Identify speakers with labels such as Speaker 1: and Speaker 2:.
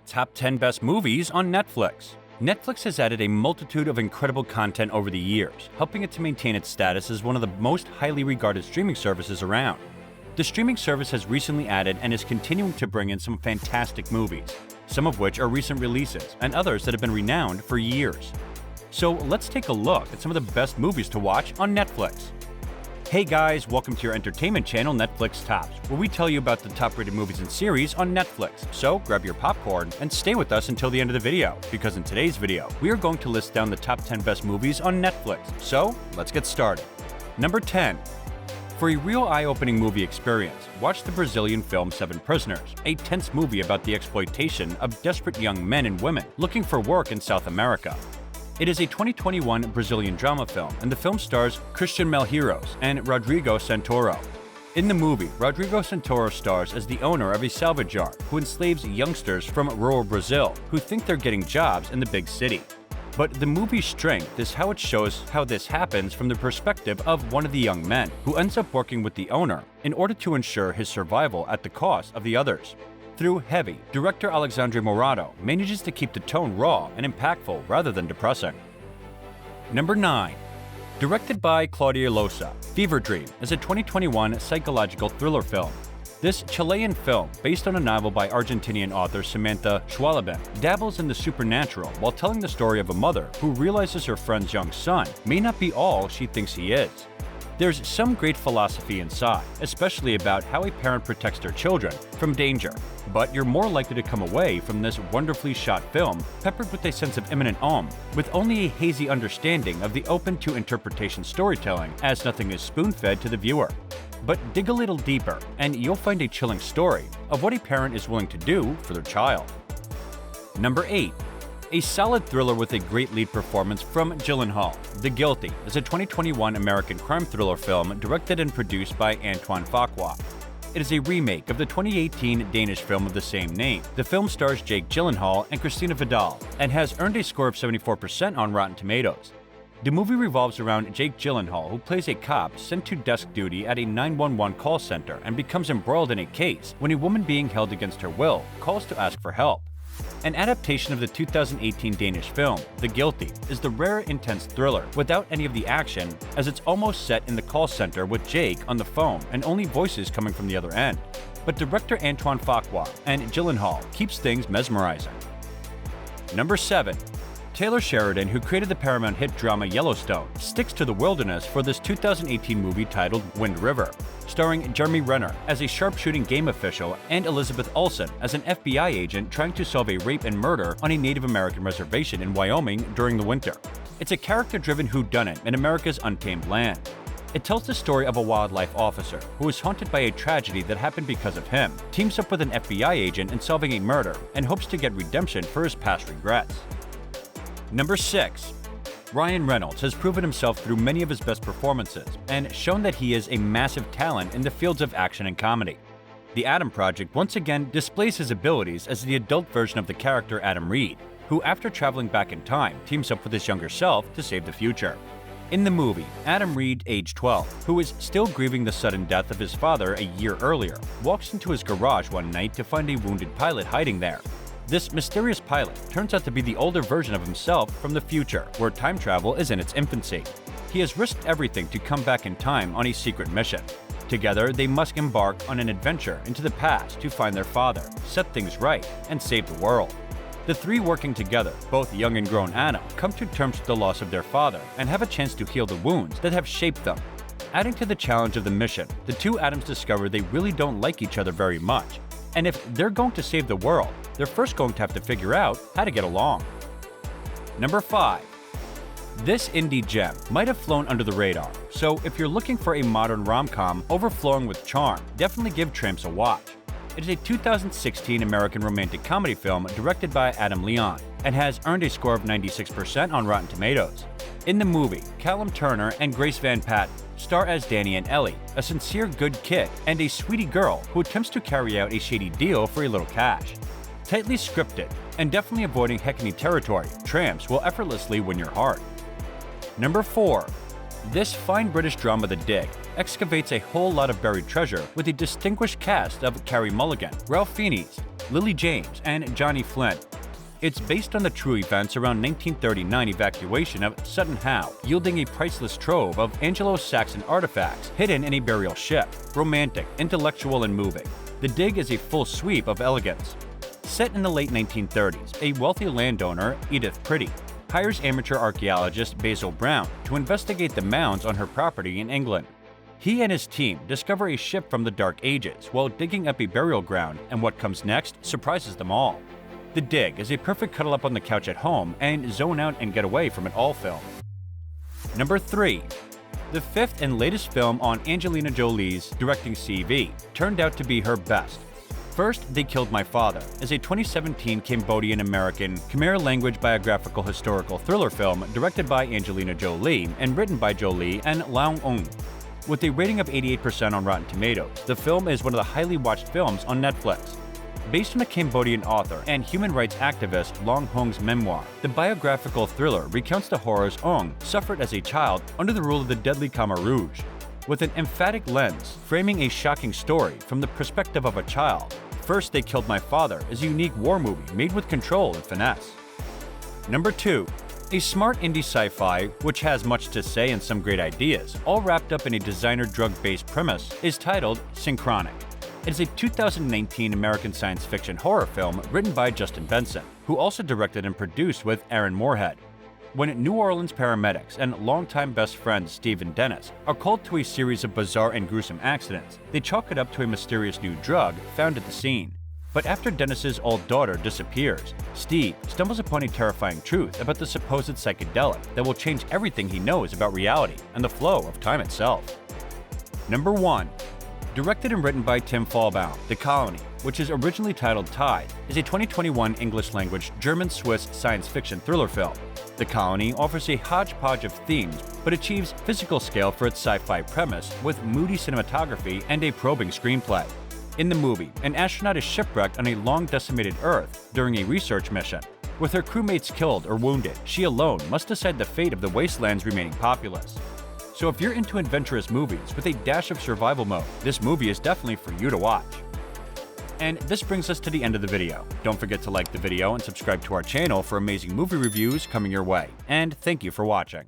Speaker 1: Top 10 Best Movies on Netflix. Netflix has added a multitude of incredible content over the years, helping it to maintain its status as one of the most highly regarded streaming services around. The streaming service has recently added and is continuing to bring in some fantastic movies, some of which are recent releases and others that have been renowned for years. So let's take a look at some of the best movies to watch on Netflix. Hey guys, welcome to your entertainment channel Netflix Tops, where we tell you about the top-rated movies and series on Netflix. So grab your popcorn and stay with us until the end of the video, because in today's video, we are going to list down the top 10 best movies on Netflix. So let's get started. Number 10. For a real eye-opening movie experience, watch the Brazilian film Seven Prisoners, a tense movie about the exploitation of desperate young men and women looking for work in South America. It is a 2021 Brazilian drama film, and the film stars Christian Malheiros and Rodrigo Santoro. In the movie, Rodrigo Santoro stars as the owner of a salvage yard who enslaves youngsters from rural Brazil who think they're getting jobs in the big city. But the movie's strength is how it shows how this happens from the perspective of one of the young men who ends up working with the owner in order to ensure his survival at the cost of the others. Through Heavy, director Alexandre Morado manages to keep the tone raw and impactful rather than depressing. Number 9. Directed by Claudia Llosa, Fever Dream is a 2021 psychological thriller film. This Chilean film, based on a novel by Argentinian author Samantha Schwelbin, dabbles in the supernatural while telling the story of a mother who realizes her friend's young son may not be all she thinks he is. There's some great philosophy inside, especially about how a parent protects their children from danger. But you're more likely to come away from this wonderfully shot film peppered with a sense of imminent awe, with only a hazy understanding of the open-to-interpretation storytelling, as nothing is spoon-fed to the viewer. But dig a little deeper, and you'll find a chilling story of what a parent is willing to do for their child. Number 8. A solid thriller with a great lead performance from Gyllenhaal. The Guilty is a 2021 American crime thriller film directed and produced by Antoine Fuqua. It is a remake of the 2018 Danish film of the same name. The film stars Jake Gyllenhaal and Christina Vidal and has earned a score of 74% on Rotten Tomatoes. The movie revolves around Jake Gyllenhaal, who plays a cop sent to desk duty at a 911 call center and becomes embroiled in a case when a woman being held against her will calls to ask for help. An adaptation of the 2018 Danish film, The Guilty, is the rare intense thriller without any of the action, as it's almost set in the call center with Jake on the phone and only voices coming from the other end. But director Antoine Fuqua and Gyllenhaal keeps things mesmerizing. Number 7. Taylor Sheridan, who created the Paramount hit drama Yellowstone, sticks to the wilderness for this 2018 movie titled Windriver, starring Jeremy Renner as a sharpshooting game official and Elizabeth Olsen as an FBI agent trying to solve a rape and murder on a Native American reservation in Wyoming during the winter. It's a character-driven whodunit in America's untamed land. It tells the story of a wildlife officer who is haunted by a tragedy that happened because of him, teams up with an FBI agent in solving a murder, and hopes to get redemption for his past regrets. Number 6. Ryan Reynolds has proven himself through many of his best performances and shown that he is a massive talent in the fields of action and comedy. The Adam Project once again displays his abilities as the adult version of the character Adam Reed, who after traveling back in time teams up with his younger self to save the future. In the movie, Adam Reed, age 12, who is still grieving the sudden death of his father a year earlier, walks into his garage one night to find a wounded pilot hiding there. This mysterious pilot turns out to be the older version of himself from the future, where time travel is in its infancy. He has risked everything to come back in time on a secret mission. Together, they must embark on an adventure into the past to find their father, set things right, and save the world. The three working together, both young and grown Adam, come to terms with the loss of their father and have a chance to heal the wounds that have shaped them. Adding to the challenge of the mission, the two Adams discover they really don't like each other very much. And if they're going to save the world, they're first going to have to figure out how to get along. Number 5. This indie gem might have flown under the radar, so if you're looking for a modern rom-com overflowing with charm, definitely give Tramps A Watch. It is a 2016 American romantic comedy film directed by Adam Leon and has earned a score of 96% on Rotten Tomatoes. In the movie, Callum Turner and Grace Van Patten star as Danny and Ellie, a sincere good kid and a sweetie girl who attempts to carry out a shady deal for a little cash. Tightly scripted and definitely avoiding heckney territory, Tramps will effortlessly win your heart. Number 4. This fine British drama The Dig excavates a whole lot of buried treasure with a distinguished cast of Carey Mulligan, Ralph Fiennes, Lily James, and Johnny Flynn. It's based on the true events around 1939 evacuation of Sutton Howe, yielding a priceless trove of Anglo-Saxon artifacts hidden in a burial ship. Romantic, intellectual, and moving, The Dig is a full sweep of elegance. Set in the late 1930s, a wealthy landowner, Edith Pretty, hires amateur archaeologist Basil Brown to investigate the mounds on her property in England. He and his team discover a ship from the Dark Ages while digging up a burial ground, and what comes next surprises them all. The Dig is a perfect cuddle up on the couch at home and zone out and get away from it all film. Number 3. The fifth and latest film on Angelina Jolie's directing CV turned out to be her best. First, They Killed My Father is a 2017 Cambodian-American Khmer language biographical historical thriller film directed by Angelina Jolie and written by Jolie and Leung Eun. With a rating of 88% on Rotten Tomatoes, the film is one of the highly watched films on Netflix. Based on a Cambodian author and human rights activist Leung Eun's memoir, the biographical thriller recounts the horrors Eung suffered as a child under the rule of the deadly Khmer Rouge. With an emphatic lens framing a shocking story from the perspective of a child, First They Killed My Father is a unique war movie made with control and finesse. Number 2. A smart indie sci-fi, which has much to say and some great ideas, all wrapped up in a designer drug-based premise, is titled Synchronic. It is a 2019 American science fiction horror film written by Justin Benson, who also directed and produced with Aaron Moorhead. When New Orleans paramedics and longtime best friends Steve and Dennis are called to a series of bizarre and gruesome accidents, they chalk it up to a mysterious new drug found at the scene. But after Dennis's old daughter disappears, Steve stumbles upon a terrifying truth about the supposed psychedelic that will change everything he knows about reality and the flow of time itself. Number 1. Directed and written by Tim Fallbaum, The Colony, which is originally titled Tide, is a 2021 English-language German-Swiss science fiction thriller film. The Colony offers a hodgepodge of themes, but achieves physical scale for its sci-fi premise with moody cinematography and a probing screenplay. In the movie, an astronaut is shipwrecked on a long-decimated Earth during a research mission. With her crewmates killed or wounded, she alone must decide the fate of the wasteland's remaining populace. So if you're into adventurous movies with a dash of survival mode, this movie is definitely for you to watch. And this brings us to the end of the video. Don't forget to like the video and subscribe to our channel for amazing movie reviews coming your way. And thank you for watching.